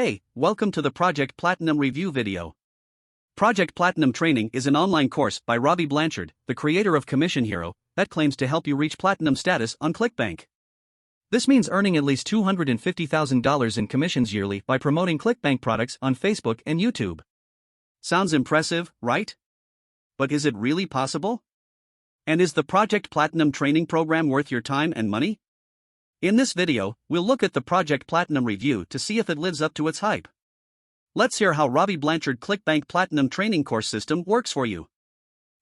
Hey, welcome to the Project Platinum review video. Project Platinum Training is an online course by Robby Blanchard, the creator of Commission Hero, that claims to help you reach platinum status on ClickBank. This means earning at least $250,000 in commissions yearly by promoting ClickBank products on Facebook and YouTube. Sounds impressive, right? But is it really possible? And is the Project Platinum training program worth your time and money? In this video, we'll look at the Project Platinum review to see if it lives up to its hype. Let's hear how Robby Blanchard ClickBank Platinum training course system works for you.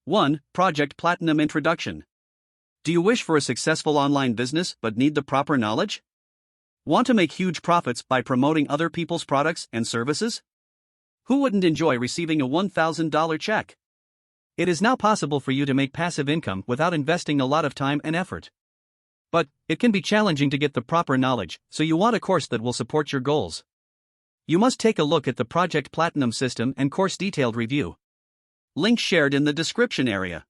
1. Project Platinum Introduction. Do you wish for a successful online business but need the proper knowledge? Want to make huge profits by promoting other people's products and services? Who wouldn't enjoy receiving a $1,000 check? It is now possible for you to make passive income without investing a lot of time and effort. But it can be challenging to get the proper knowledge, so you want a course that will support your goals. You must take a look at the Project Platinum system and course detailed review. Link shared in the description area.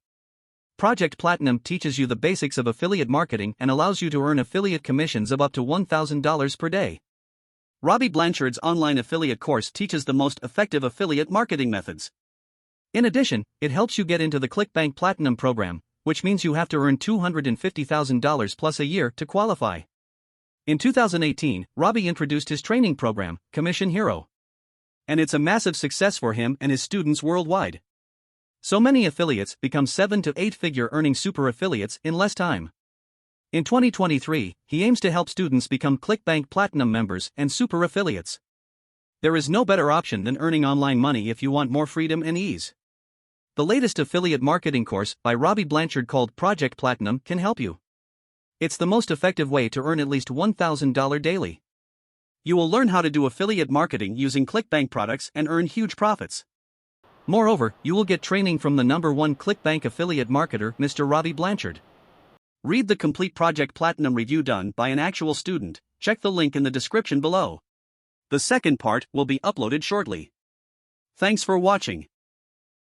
Project Platinum teaches you the basics of affiliate marketing and allows you to earn affiliate commissions of up to $1,000 per day. Robby Blanchard's online affiliate course teaches the most effective affiliate marketing methods. In addition, it helps you get into the ClickBank Platinum program, which means you have to earn $250,000 plus a year to qualify. In 2018, Robby introduced his training program, Commission Hero. And it's a massive success for him and his students worldwide. So many affiliates become 7- to 8-figure earning super affiliates in less time. In 2023, he aims to help students become ClickBank Platinum members and super affiliates. There is no better option than earning online money if you want more freedom and ease. The latest affiliate marketing course by Robby Blanchard called Project Platinum can help you. It's the most effective way to earn at least $1,000 daily. You will learn how to do affiliate marketing using ClickBank products and earn huge profits. Moreover, you will get training from the #1 ClickBank affiliate marketer, Mr. Robby Blanchard. Read the complete Project Platinum review done by an actual student. Check the link in the description below. The second part will be uploaded shortly. Thanks for watching.